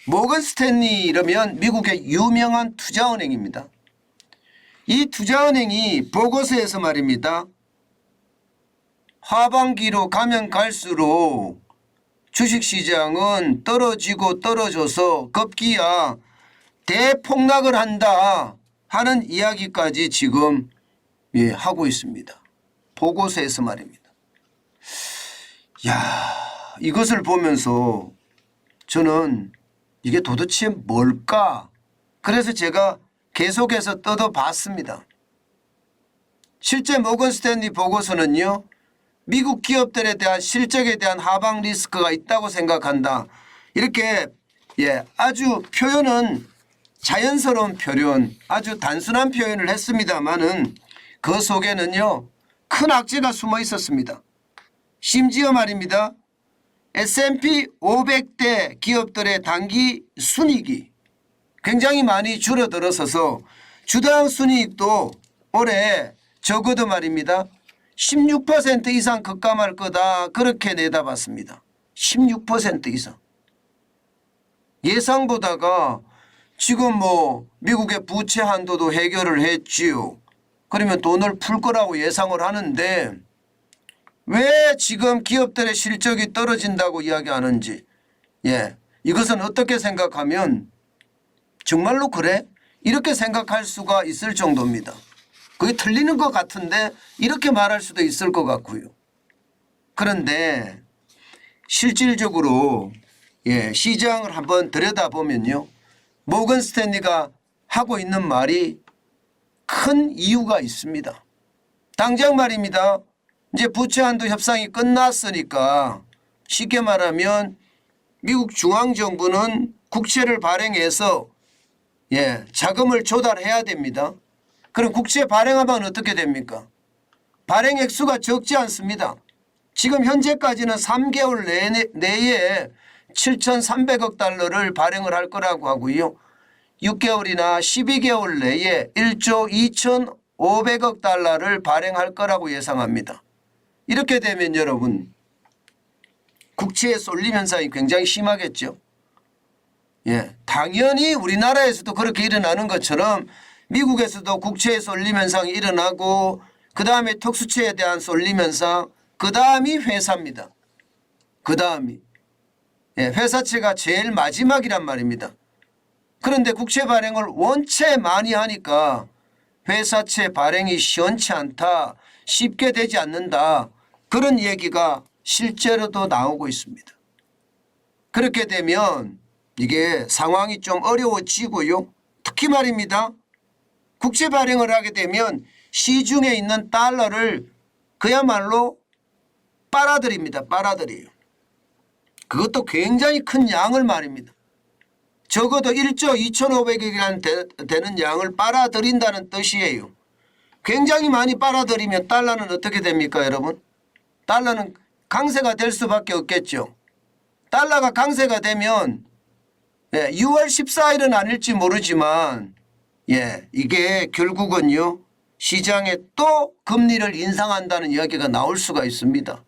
모건 스탠리 이러면 미국의 유명한 투자은행입니다. 이 투자은행이 보고서에서 말입니다. 하반기로 가면 갈수록 주식시장은 떨어지고 떨어져서 급기야 대폭락을 한다 하는 이야기까지 지금 하고 있습니다. 보고서에서 말입니다. 이것을 보면서 저는 이게 도대체 뭘까? 그래서 제가 계속해서 뜯어봤습니다. 실제 모건 스탠리 보고서는요. 미국 기업들에 대한 실적에 대한 하방 리스크가 있다고 생각한다. 이렇게 아주 표현은 자연스러운 표현, 아주 단순한 표현을 했습니다마는 그 속에는요. 큰 악재가 숨어 있었습니다. 심지어 말입니다. S&P 500대 기업들의 단기 순이익이 굉장히 많이 줄어들어서서 주당 순이익도 올해 적어도 말입니다. 16% 이상 급감할 거다 그렇게 내다봤습니다. 16% 이상. 예상보다가 지금 미국의 부채 한도도 해결을 했지요. 그러면 돈을 풀 거라고 예상을 하는데 왜 지금 기업들의 실적이 떨어진다고 이야기하는지 이것은 어떻게 생각하면 정말로 그래? 이렇게 생각할 수가 있을 정도입니다. 그게 틀리는 것 같은데 이렇게 말할 수도 있을 것 같고요. 그런데 실질적으로 시장을 한번 들여다보면요. 모건 스탠리가 하고 있는 말이 큰 이유가 있습니다. 당장 말입니다. 이제 부채 한도 협상이 끝났으니까 쉽게 말하면 미국 중앙정부는 국채를 발행해서 자금을 조달해야 됩니다. 그럼 국채 발행하면 어떻게 됩니까? 발행 액수가 적지 않습니다. 지금 현재까지는 3개월 내에 7,300억 달러를 발행을 할 거라고 하고요. 6개월이나 12개월 내에 1조 2,500억 달러를 발행할 거라고 예상합니다. 이렇게 되면 여러분 국채의 쏠림 현상이 굉장히 심하겠죠. 당연히 우리나라에서도 그렇게 일어나는 것처럼 미국에서도 국채의 쏠림 현상이 일어나고 그 다음에 특수채에 대한 쏠림 현상, 그 다음이 회사입니다. 그 다음이 회사채가 제일 마지막이란 말입니다. 그런데 국채 발행을 원체 많이 하니까 회사채 발행이 시원치 않다, 쉽게 되지 않는다, 그런 얘기가 실제로도 나오고 있습니다. 그렇게 되면 이게 상황이 좀 어려워지고요. 특히 말입니다. 국채 발행을 하게 되면 시중에 있는 달러를 그야말로 빨아들입니다. 빨아들여요. 그것도 굉장히 큰 양을 말입니다. 적어도 1조 2,500억이라는 되는 양을 빨아들인다는 뜻이에요. 굉장히 많이 빨아들이면 달러는 어떻게 됩니까, 여러분? 달러는 강세가 될 수밖에 없겠죠. 달러가 강세가 되면 6월 14일은 아닐지 모르지만 이게 결국은요. 시장에 또 금리를 인상한다는 이야기가 나올 수가 있습니다.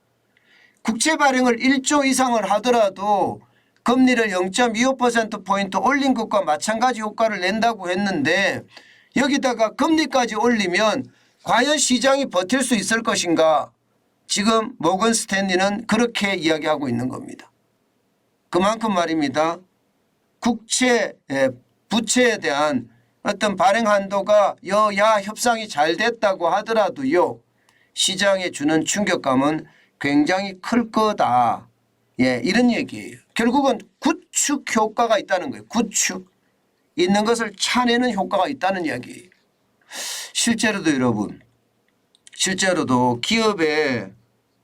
국채 발행을 1조 이상을 하더라도 금리를 0.25%포인트 올린 것과 마찬가지 효과를 낸다고 했는데 여기다가 금리까지 올리면 과연 시장이 버틸 수 있을 것인가? 지금 모건 스탠리는 그렇게 이야기하고 있는 겁니다. 그만큼 말입니다. 국채, 부채에 대한 어떤 발행 한도가 여야 협상이 잘 됐다고 하더라도요. 시장에 주는 충격감은 굉장히 클 거다. 이런 얘기예요. 결국은 구축 효과가 있다는 거예요. 구축. 있는 것을 차내는 효과가 있다는 이야기예요. 실제로도 여러분, 실제로도 기업의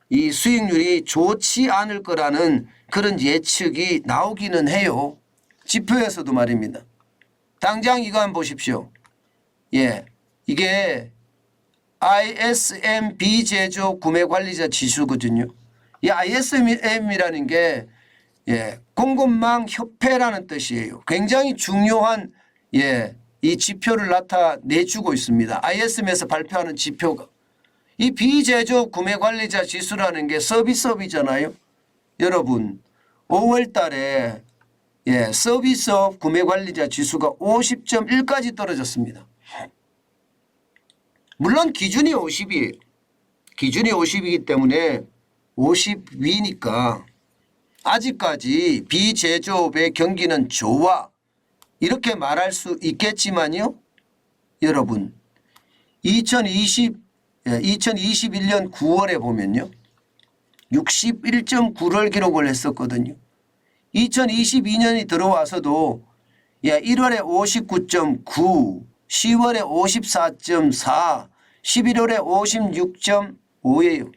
이 수익률이 좋지 않을 거라는 그런 예측이 나오기는 해요. 지표에서도 말입니다. 당장 이거 한번 보십시오. 이게 ISM 비제조 구매관리자 지수거든요. 이 ISM이라는 게 공급망 협회라는 뜻이에요. 굉장히 중요한 이 지표를 나타내주고 있습니다. ISM에서 발표하는 지표가. 이 비제조 구매관리자 지수라는 게 서비스업이잖아요. 여러분 5월 달에 서비스업 구매관리자 지수가 50.1까지 떨어졌습니다. 물론 기준이 50이에요. 기준이 50이기 때문에 50 위니까 아직까지 비제조업의 경기는 좋아 이렇게 말할 수 있겠지만요. 여러분 2021년 9월에 보면요. 61.9를 기록을 했었거든요. 2022년이 들어와서도 1월에 59.9, 10월에 54.4, 11월에 56.5예요.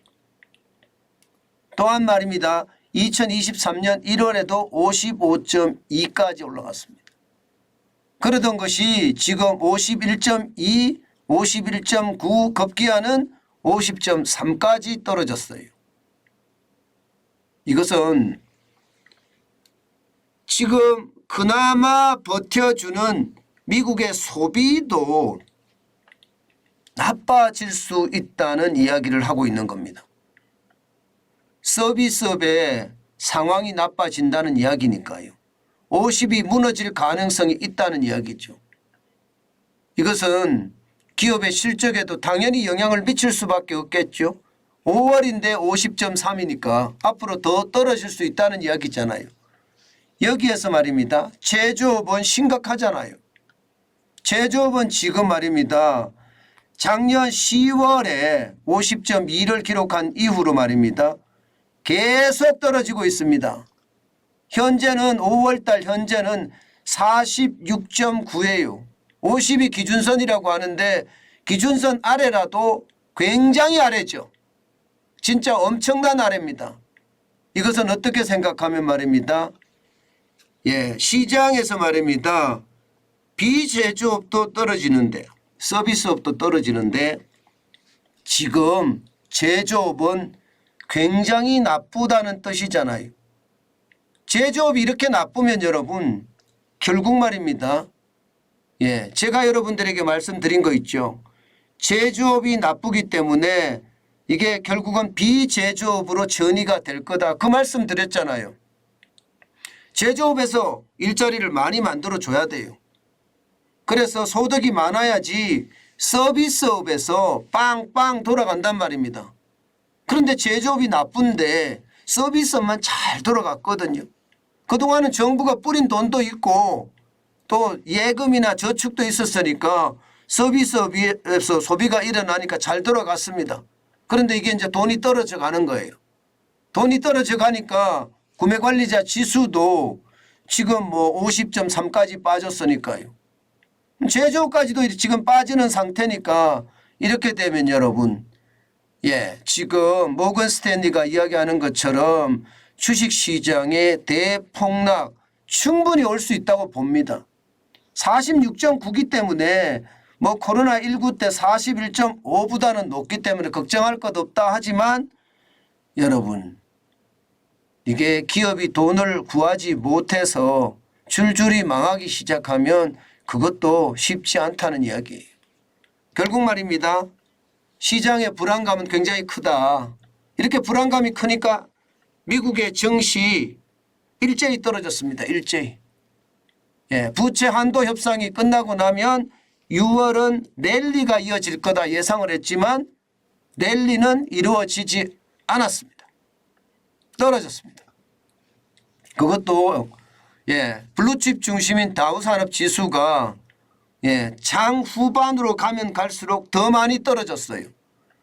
또한 말입니다. 2023년 1월에도 55.2까지 올라갔습니다. 그러던 것이 지금 51.2, 51.9 급기야는 50.3까지 떨어졌어요. 이것은 지금 그나마 버텨주는 미국의 소비도 나빠질 수 있다는 이야기를 하고 있는 겁니다. 서비스업의 상황이 나빠진다는 이야기니까요. 50이 무너질 가능성이 있다는 이야기죠. 이것은 기업의 실적에도 당연히 영향을 미칠 수밖에 없겠죠. 5월인데 50.3이니까 앞으로 더 떨어질 수 있다는 이야기잖아요. 여기에서 말입니다. 제조업은 심각하잖아요. 제조업은 지금 말입니다. 작년 10월에 50.2를 기록한 이후로 말입니다. 계속 떨어지고 있습니다. 현재는 5월달 현재는 46.9예요. 50이 기준선이라고 하는데 기준선 아래라도 굉장히 아래죠. 진짜 엄청난 아래입니다. 이것은 어떻게 생각하면 말입니다. 시장에서 말입니다. 비제조업도 떨어지는데 서비스업도 떨어지는데 지금 제조업은 굉장히 나쁘다는 뜻이잖아요. 제조업이 이렇게 나쁘면 여러분 결국 말입니다. 제가 여러분들에게 말씀드린 거 있죠. 제조업이 나쁘기 때문에 이게 결국은 비제조업으로 전이가 될 거다. 그 말씀 드렸잖아요. 제조업에서 일자리를 많이 만들어줘야 돼요. 그래서 소득이 많아야지 서비스업에서 빵빵 돌아간단 말입니다. 그런데 제조업이 나쁜데 서비스업만 잘 돌아갔거든요. 그동안은 정부가 뿌린 돈도 있고 또 예금이나 저축도 있었으니까 서비스업에서 소비가 일어나니까 잘 돌아갔습니다. 그런데 이게 이제 돈이 떨어져 가는 거예요. 돈이 떨어져 가니까 구매관리자 지수도 지금 50.3까지 빠졌으니까요. 제조업까지도 지금 빠지는 상태니까 이렇게 되면 여러분 지금 모건 스탠리가 이야기하는 것처럼 주식시장의 대폭락 충분히 올 수 있다고 봅니다. 46.9기 때문에 코로나19 때 41.5보다는 높기 때문에 걱정할 것 없다 하지만 여러분 이게 기업이 돈을 구하지 못해서 줄줄이 망하기 시작하면 그것도 쉽지 않다는 이야기예요. 결국 말입니다. 시장의 불안감은 굉장히 크다. 이렇게 불안감이 크니까 미국의 증시 일제히 떨어졌습니다. 일제히. 부채 한도 협상이 끝나고 나면 6월은 랠리가 이어질 거다 예상을 했지만 랠리는 이루어지지 않았습니다. 떨어졌습니다. 그것도 블루칩 중심인 다우산업지수가 장 후반으로 가면 갈수록 더 많이 떨어졌어요.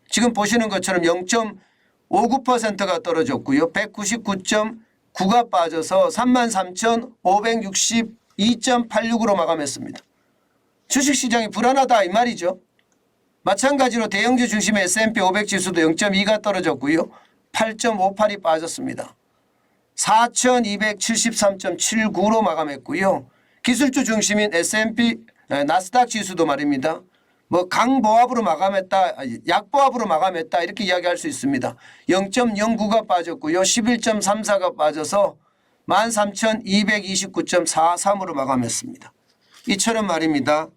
지금 보시는 것처럼 0.59%가 떨어졌고요. 199.9가 빠져서 33,562.86으로 마감했습니다. 주식시장이 불안하다 이 말이죠. 마찬가지로 대형주 중심의 S&P 500 지수도 0.2가 떨어졌고요. 8.58이 빠졌습니다. 4,273.79로 마감했고요. 기술주 중심인 S&P 나스닥 지수도 말입니다. 강보합으로 마감했다, 약보합으로 마감했다 이렇게 이야기할 수 있습니다. 0.09가 빠졌고요. 11.34가 빠져서 13,229.43으로 마감했습니다. 이처럼 말입니다.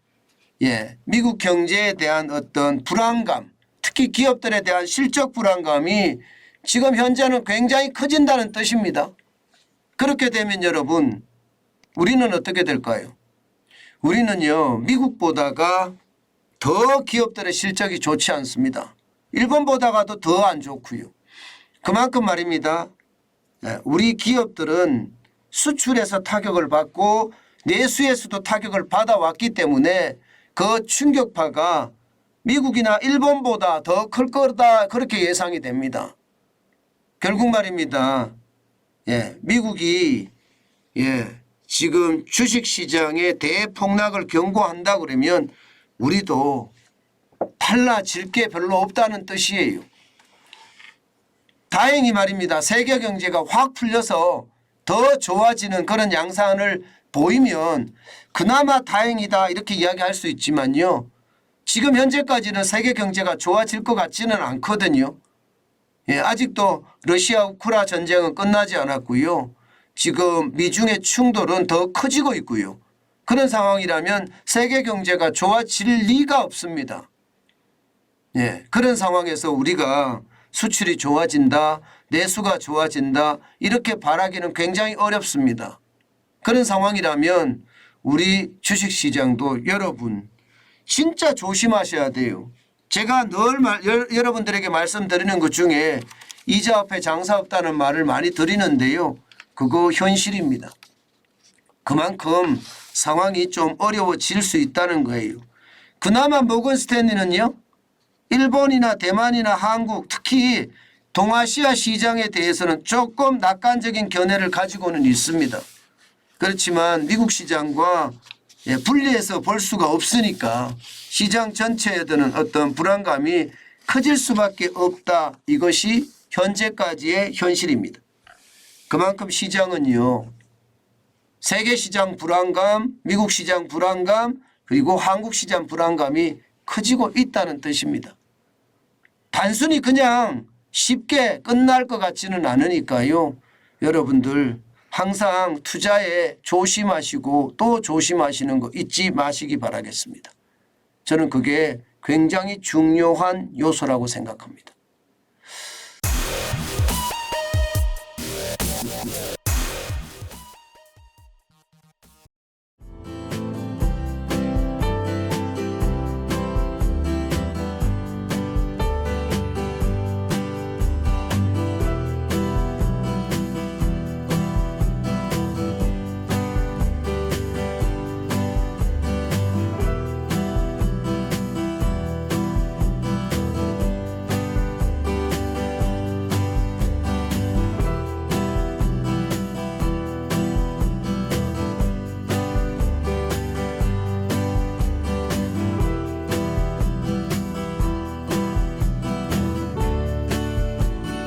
미국 경제에 대한 어떤 불안감, 특히 기업들에 대한 실적 불안감이 지금 현재는 굉장히 커진다는 뜻입니다. 그렇게 되면 여러분 우리는 어떻게 될까요? 우리는요, 미국보다가 더 기업들의 실적이 좋지 않습니다. 일본보다가도 더 안 좋고요. 그만큼 말입니다. 우리 기업들은 수출에서 타격을 받고 내수에서도 타격을 받아왔기 때문에 그 충격파가 미국이나 일본보다 더 클 거다 그렇게 예상이 됩니다. 결국 말입니다. 미국이 지금 주식시장의 대폭락을 경고한다 그러면 우리도 달라질 게 별로 없다는 뜻이에요. 다행히 말입니다. 세계 경제가 확 풀려서 더 좋아지는 그런 양상을 보이면 그나마 다행이다 이렇게 이야기할 수 있지만요. 지금 현재까지는 세계 경제가 좋아질 것 같지는 않거든요. 아직도 러시아 우크라 전쟁은 끝나지 않았고요. 지금 미중의 충돌은 더 커지고 있고요. 그런 상황이라면 세계 경제가 좋아질 리가 없습니다. 그런 상황에서 우리가 수출이 좋아진다, 내수가 좋아진다 이렇게 바라기는 굉장히 어렵습니다. 그런 상황이라면 우리 주식시장도 여러분 진짜 조심하셔야 돼요. 제가 늘 여러분들에게 말씀드리는 것 중에 이자 앞에 장사 없다는 말을 많이 드리는데요. 그거 현실입니다. 그만큼 상황이 좀 어려워질 수 있다는 거예요. 그나마 모건 스탠리는요. 일본이나 대만이나 한국 특히 동아시아 시장에 대해서는 조금 낙관적인 견해를 가지고는 있습니다. 그렇지만 미국 시장과 분리해서 볼 수가 없으니까 시장 전체에 드는 어떤 불안감이 커질 수밖에 없다. 이것이 현재까지의 현실입니다. 그만큼 시장은요. 세계 시장 불안감, 미국 시장 불안감, 그리고 한국 시장 불안감이 커지고 있다는 뜻입니다. 단순히 그냥 쉽게 끝날 것 같지는 않으니까요. 여러분들 항상 투자에 조심하시고 또 조심하시는 거 잊지 마시기 바라겠습니다. 저는 그게 굉장히 중요한 요소라고 생각합니다.